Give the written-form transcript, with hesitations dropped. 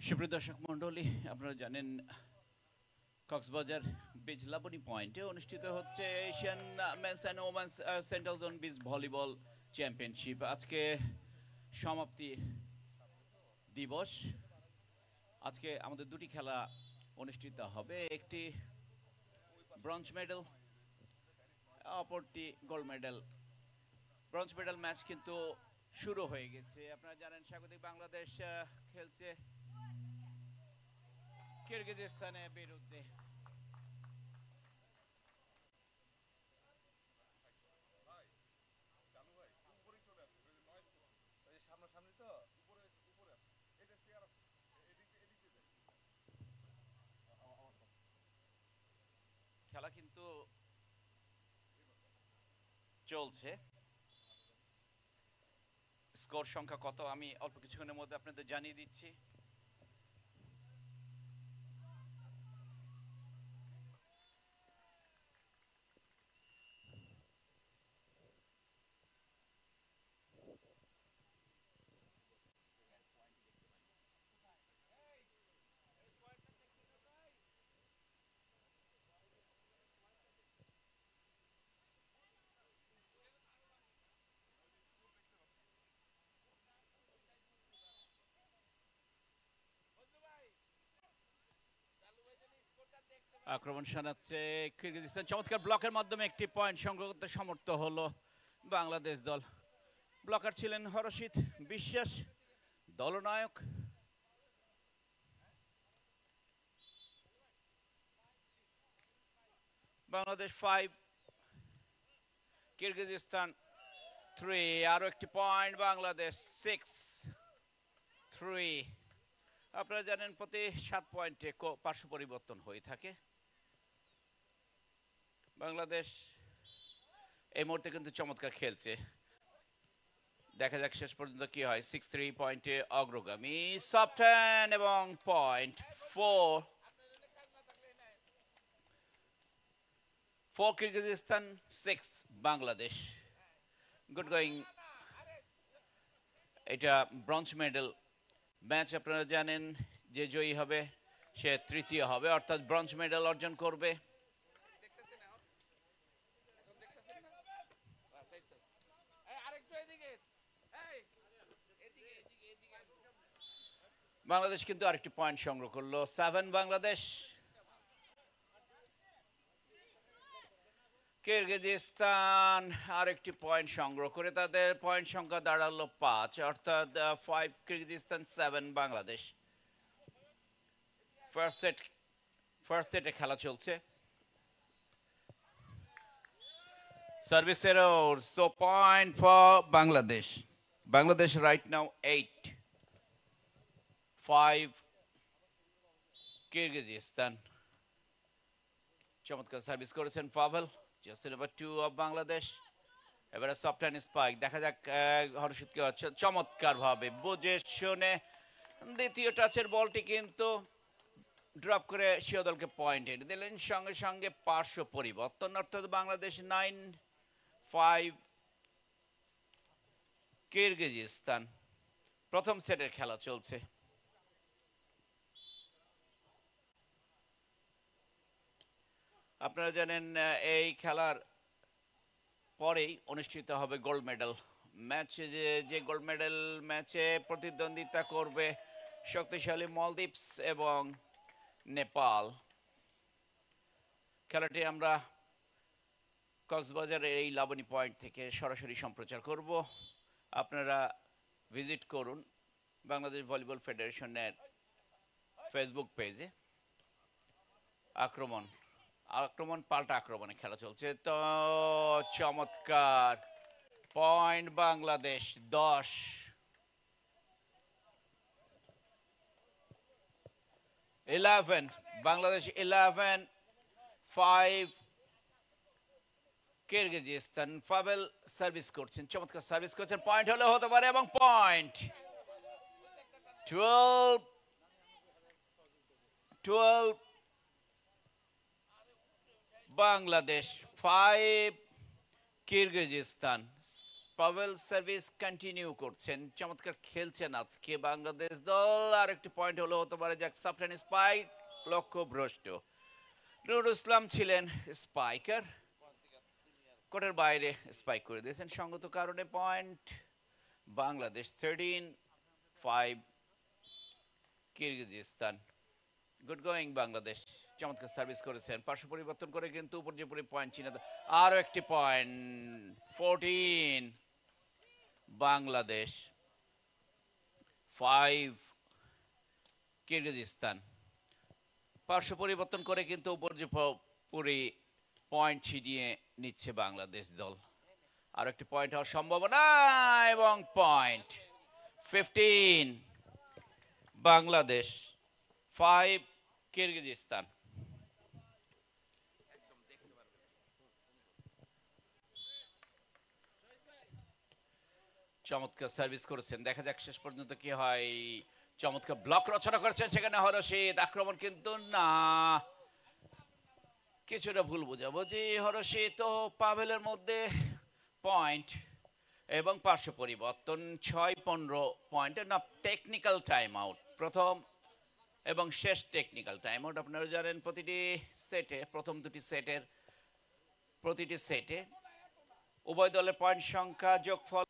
সুপ্রিয় দর্শক মণ্ডলী, আপনারা জানেন কক্সবাজার বিচ লাবণী পয়েন্টে অনুষ্ঠিত হচ্ছে Asian men's and women's central zone beach volleyball championship. আজকে সমাপ্তি দিবস। আজকে আমাদের দুটি খেলা অনুষ্ঠিত হবে, একটি ব্রোঞ্জ মেডেল, অপরটি gold medal. Bronze medal match কিন্তু শুরু হয়ে গেছে। আপনারা জানেন স্বাগতিক বাংলাদেশ খেলছে কিরগিজস্তানের বিরুদ্ধে। খেলা কিন্তু চলছে। স্কোর সংখ্যা কত আমি অল্প কিছুক্ষণের মধ্যে আপনাদের জানিয়ে দিচ্ছি। আক্রমণ শানাচ্ছে কিরগিজস্তান। চমৎকার ব্লকের মাধ্যমে একটি পয়েন্ট সংগ্রহ করতে সমর্থ হলো বাংলাদেশ দল। ব্লকার ছিলেন হরষিত বিশ্বাস, দলনায়ক। বাংলাদেশ 5, কিরগিজস্তান 3। আরো একটি পয়েন্ট, বাংলাদেশ 6-3। আপনারা জানেন প্রতি 7 পয়েন্টে পার্শ্ব পরিবর্তন হয়ে থাকে। বাংলাদেশ এই মুহূর্তে কিন্তু চমৎকার খেলছে। দেখা যাক শেষ পর্যন্ত কি হয়। 6-3 পয়েন্টে অগ্রগামী। সফটেন এবং point 4 Kyrgyzstan, 6 Bangladesh. Good going. এটা ব্রোঞ্জ মেডেল ম্যাচ। আপনারা জানেন যে জয়ী হবে সে তৃতীয় হবে, অর্থাৎ ব্রোঞ্জ মেডেল অর্জন করবে। বাংলাদেশ কিন্তু আরেকটি পয়েন্ট সংগ্রহ করলো। 7 বাংলাদেশ। কিরগিজস্তান আরেকটি পয়েন্ট সংগ্রহ করে তাদের পয়েন্ট সংখ্যা দাঁড়ালো 5, অর্থাৎ 5 কিরগিজস্তান, 7 বাংলাদেশ। ফার্স্ট সেটে খেলা চলছে। Service error, so point for Bangladesh. Bangladesh right now 8-5 Kyrgyzstan. চমৎকার সার্ভিস করেছেন Pavel, jersey number 2 of Bangladesh. এবারে সফট হ্যান্ড স্পাইক। দেখা যাক হরষিতকে চমৎকার ভাবে বুঝে শুনে দ্বিতীয় টাচের বলটি কিন্তু ড্রপ করে সিও দলকে পয়েন্ট এনে দিলেন। সঙ্গে সঙ্গে পার্শ্ব পরিবর্তন, অর্থাৎ বাংলাদেশ 9-5 কিরগিজস্তান। প্রথম সেটের খেলা চলছে। আপনারা জানেন এই খেলার পরেই অনুষ্ঠিত হবে গোল্ড মেডেল ম্যাচ। যে গোল্ড মেডেল ম্যাচে প্রতিদ্বন্দ্বিতা করবে শক্তিশালী মলদ্বীপস এবং নেপাল। খেলাটি আমরা কক্সবাজারের এই লাবণী পয়েন্ট থেকে সরাসরি সম্প্রচার করব। আপনারা ভিজিট করুন বাংলাদেশ ভলিবল ফেডারেশনের ফেসবুক পেজে। আক্রমণ পাল্টা আক্রমণে খেলা চলছে। তো চমৎকার পয়েন্ট, বাংলাদেশ 10। বাংলাদেশ 11-5 কিরগিজস্তান। পাভেল সার্ভিস করছেন, চমৎকার সার্ভিস করছেন। পয়েন্ট হলে হতে পারে এবং point 12 Bangladesh, 5 Kyrgyzstan. Pavel service continue করছেন, চমৎকার খেলছেন আজকে বাংলাদেশ দল। আর একটি পয়েন্ট হলো হতে পারে যে সাবটেন স্পাইক লক্ষ্য ভ্রষ্ট। নুরুল ইসলাম ছিলেন স্পাইকার, কোর্টের বাইরে স্পাইক করে দিয়েছেন সঙ্গত কারণে। Point Bangladesh 13-5 Kyrgyzstan. Good going Bangladesh, চমৎকার সার্ভিস করেছেন, পার্শ্ব পরিবর্তন করে কিন্তু উপর্যুপরি পয়েন্ট চিনে। আরও একটি পয়েন্ট 14 বাংলাদেশ 5 কিরগিজস্তান। পার্শ্ব পরিবর্তন করে কিন্তু উপর্যুপরি পয়েন্ট ছিনিয়ে নিচ্ছে বাংলাদেশ দল। আর একটি পয়েন্ট হওয়ার সম্ভাবনা এবং পয়েন্ট 15 বাংলাদেশ 5 কিরগিজস্তান। চমৎকার সার্ভিস করেছেন, দেখা যাক শেষ পর্যন্ত কি হয়। চমৎকার ব্লক রচনা করেছেন সেখানে হরশিদ, আক্রমণ কিন্তু না, কিছুটা ভুল বোঝাবুঝি। হরশিদ ও পাভেলের মধ্যে পয়েন্ট এবং পার্শ্ব পরিবর্তন 6-15 পয়েন্টের না। টেকনিক্যাল টাইম আউট, প্রথম এবং শেষ টেকনিক্যাল টাইম আউট। আপনারা জানেন প্রতিটি সেটে, প্রথম দুটি সেটের প্রতিটি সেটে উভয় দলের পয়েন্ট সংখ্যা যোগফল